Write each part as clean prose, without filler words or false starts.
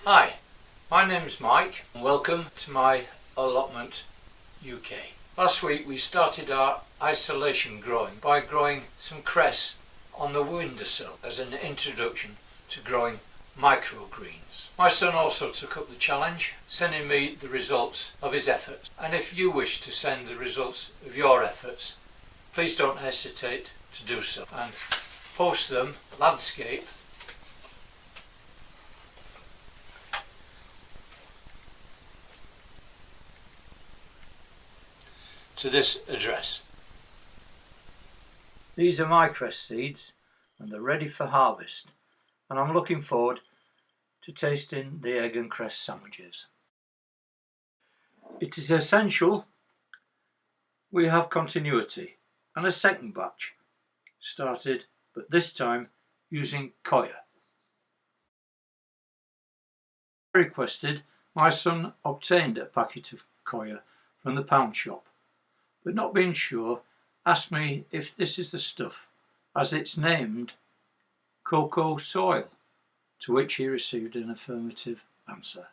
Hi, my name's Mike and welcome to my allotment UK. Last week we started our isolation growing by growing some cress on the windowsill as an introduction to growing microgreens. My son also took up the challenge, sending me the results of his efforts, and if you wish to send the results of your efforts, please don't hesitate to do so and post them landscape to this address. These are my cress seeds and they're ready for harvest, and I'm looking forward to tasting the egg and cress sandwiches. It is essential we have continuity, and a second batch started, but this time using Coia. I requested, my son obtained a packet of Coia from the pound shop, but not being sure, asked me if this is the stuff, as it's named cocoa soil, to which he received an affirmative answer.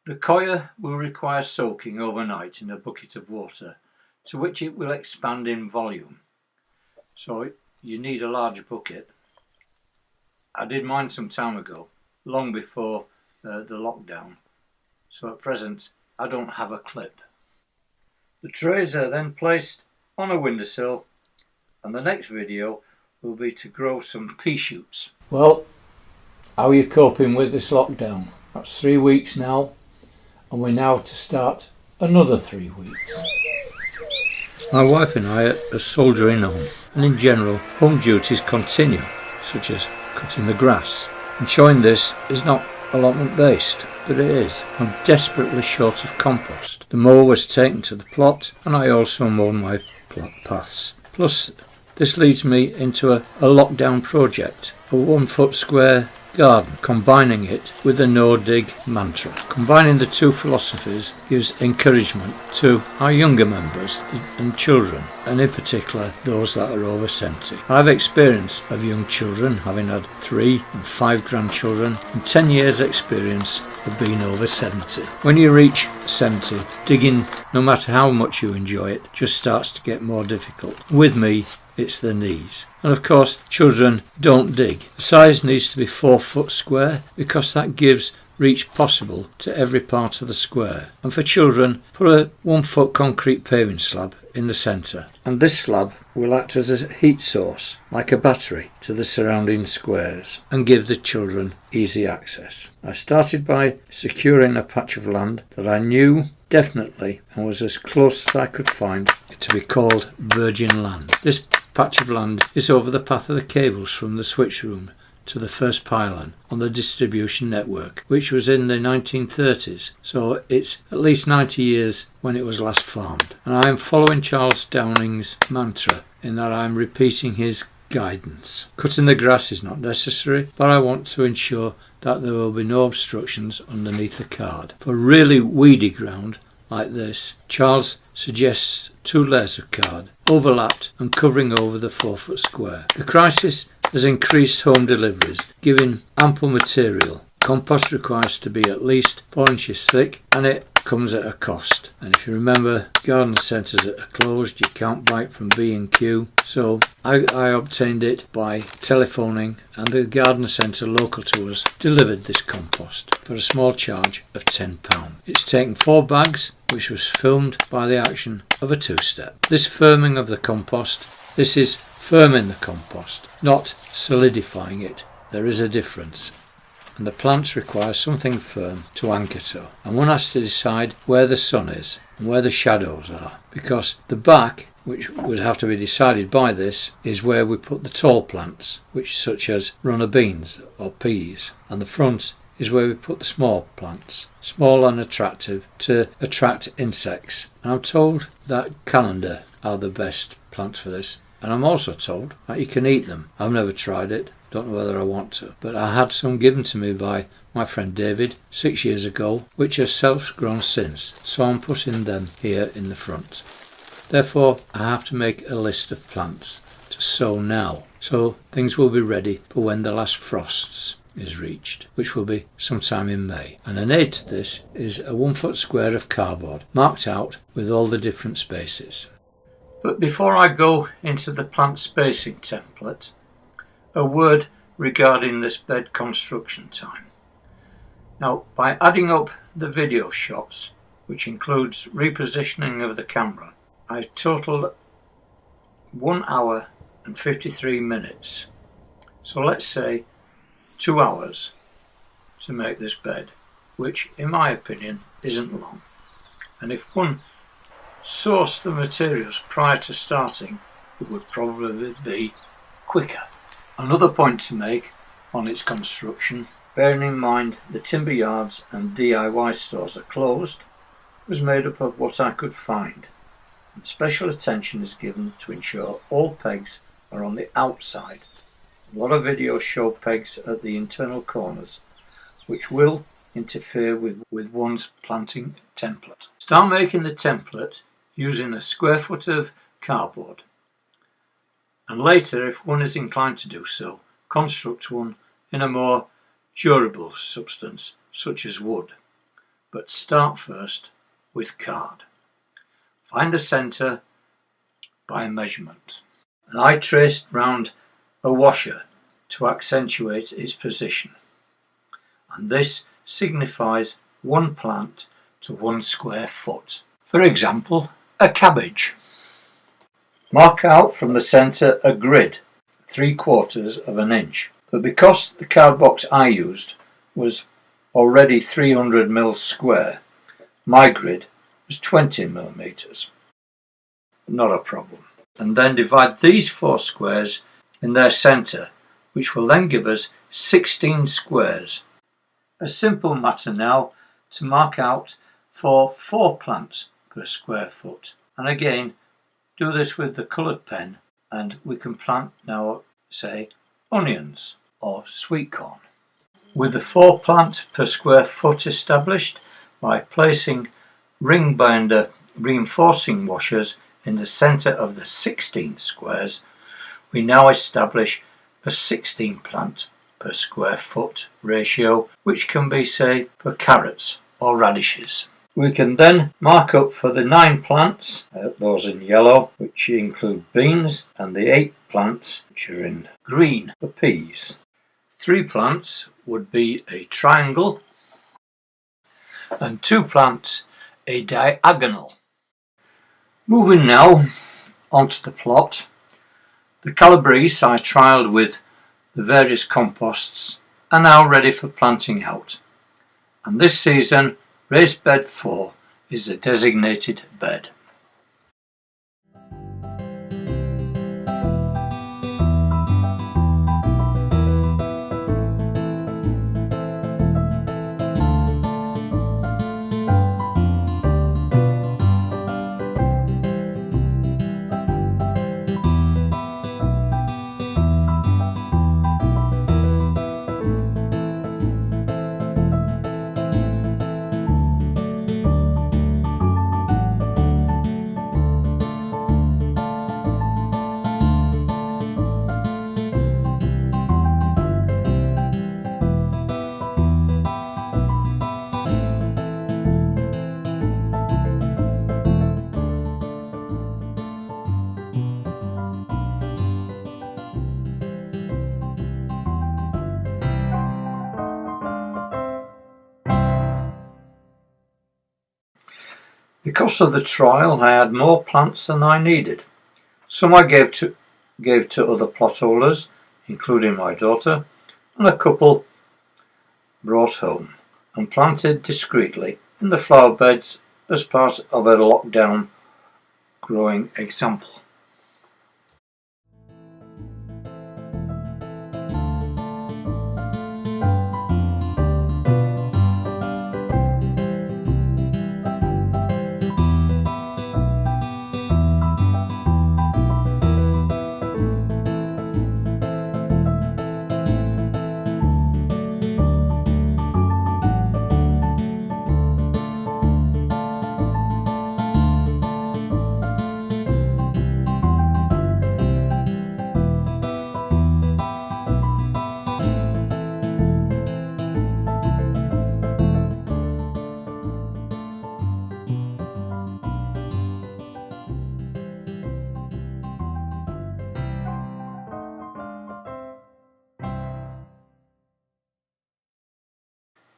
The Coia will require soaking overnight in a bucket of water, to which it will expand in volume. So you need a large bucket. I did mine some time ago, long before the lockdown, so at present I don't have a clip. The trays are then placed on a windowsill, and the next video will be to grow some pea shoots. Well, how are you coping with this lockdown? That's 3 weeks now, and we're now to start another 3 weeks. My wife and I are soldiering on, and in general home duties continue, such as cutting the grass. And showing this is not allotment based, but it is. I'm desperately short of compost. The mower was taken to the plot, and I also mowed my plot paths. Plus, this leads me into a lockdown project, a 1 foot square garden, combining it with the no dig mantra. Combining the two philosophies gives encouragement to our younger members and children, and in particular those that are over 70. I have experience of young children, having had 3 and 5 grandchildren, and 10 years experience of being over 70. When you reach 70, digging, no matter how much you enjoy it, just starts to get more difficult. With me, it's the knees. And of course, children don't dig. The size needs to be 4 foot square, because that gives reach possible to every part of the square. And for children, put a 1 foot concrete paving slab in the centre, and this slab will act as a heat source, like a battery, to the surrounding squares, and give the children easy access. I started by securing a patch of land that I knew definitely and was as close as I could find to be called virgin land. This patch of land is over the path of the cables from the switch room to the first pylon on the distribution network, which was in the 1930s, so it's at least 90 years when it was last farmed. And I am following Charles Dowding's mantra in that I am repeating his guidance. Cutting the grass is not necessary, but I want to ensure that there will be no obstructions underneath the card. For really weedy ground like this, Charles suggests 2 layers of card, overlapped and covering over the 4 foot square. The crisis has increased home deliveries, giving ample material. Compost requires to be at least 4 inches thick, and it comes at a cost. And if you remember, garden centres that are closed, you can't buy it from B&Q. So I obtained it by telephoning, and the garden centre local to us delivered this compost for a small charge of £10. It's taken 4 bags, which was filmed by the action of a 2-step. This firming of the compost, this is firming the compost, not solidifying it. There is a difference. And the plants require something firm to anchor to. And one has to decide where the sun is and where the shadows are, because the back, which would have to be decided by this, is where we put the tall plants, which such as runner beans or peas, and the front is where we put the small plants, small and attractive to attract insects. And I'm told that calendar are the best plants for this, and I'm also told that you can eat them. I've never tried it, don't know whether I want to, but I had some given to me by my friend David 6 years ago, which has self-grown since, so I'm putting them here in the front. Therefore, I have to make a list of plants to sow now, so things will be ready for when the last frosts is reached, which will be sometime in May. And an aid to this is a 1 foot square of cardboard marked out with all the different spaces. But before I go into the plant spacing template, a word regarding this bed construction time. Now, by adding up the video shots, which includes repositioning of the camera, I totaled 1 hour and 53 minutes. So let's say 2 hours to make this bed, which in my opinion isn't long. And if one sourced the materials prior to starting, it would probably be quicker. Another point to make on its construction, bearing in mind the timber yards and DIY stores are closed, was made up of what I could find, and special attention is given to ensure all pegs are on the outside. A lot of videos show pegs at the internal corners, which will interfere with one's planting template. Start making the template using a square foot of cardboard, and later, if one is inclined to do so, construct one in a more durable substance such as wood. But start first with card. Find a centre by measurement, and I traced round a washer to accentuate its position, and this signifies 1 plant to 1 square foot. For example, a cabbage. Mark out from the centre a grid 3/4 of an inch, but because the card box I used was already 300 mil square, my grid was 20 millimeters. Not a problem. And then divide these 4 squares in their centre, which will then give us 16 squares. A simple matter now to mark out for 4 plants per square foot. And again, do this with the coloured pen, and we can plant now, say, onions or sweet corn. With the 4 plant per square foot established, by placing ring binder reinforcing washers in the centre of the 16 squares, we now establish a 16 plant per square foot ratio, which can be, say, for carrots or radishes. We can then mark up for the 9 plants, those in yellow, which include beans, and the 8 plants, which are in green, for peas. 3 plants would be a triangle, and 2 plants a diagonal. Moving now onto the plot, the calabrese I trialled with the various composts are now ready for planting out, and this season raised bed 4 is the designated bed. Because of the trial, I had more plants than I needed. Some I gave to other plot holders, including my daughter, and a couple brought home and planted discreetly in the flower beds as part of a lockdown growing example.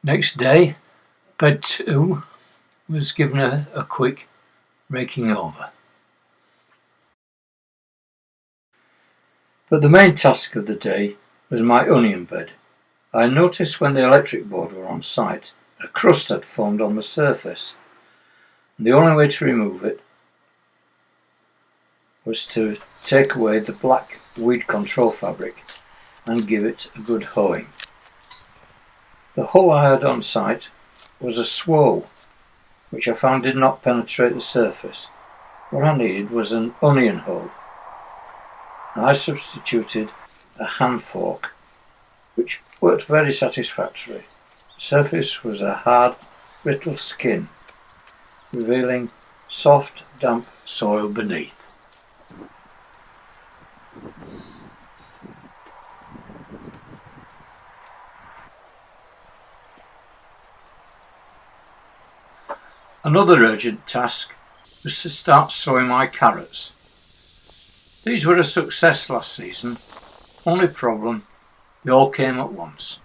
Next day, bed 2 was given a quick raking over. But the main task of the day was my onion bed. I noticed when the electric board were on site, a crust had formed on the surface. The only way to remove it was to take away the black weed control fabric and give it a good hoeing. The hoe I had on site was a swole, which I found did not penetrate the surface. What I needed was an onion hoe. I substituted a hand fork, which worked very satisfactorily. The surface was a hard, brittle skin, revealing soft, damp soil beneath. Another urgent task was to start sowing my carrots. These were a success last season, only problem, they all came at once.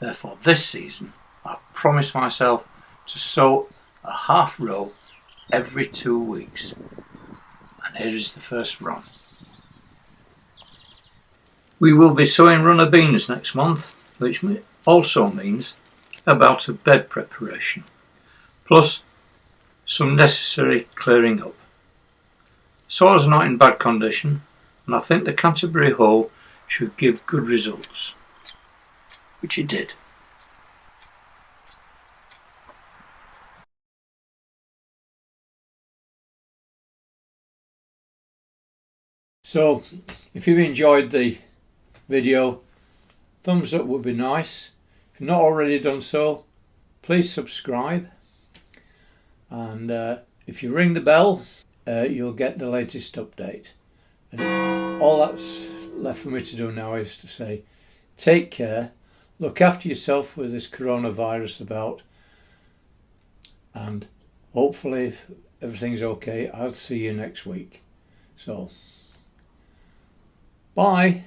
Therefore this season I promised myself to sow a half row every 2 weeks. And here is the first run. We will be sowing runner beans next month, which also means a bout of bed preparation, plus some necessary clearing up. Soil is not in bad condition, and I think the Canterbury hoe should give good results, which it did. So, if you've enjoyed the video, thumbs up would be nice. If you've not already done so, please subscribe, and if you ring the bell, you'll get the latest update. And all that's left for me to do now is to say take care, look after yourself with this coronavirus about, and hopefully if everything's okay, I'll see you next week. So bye.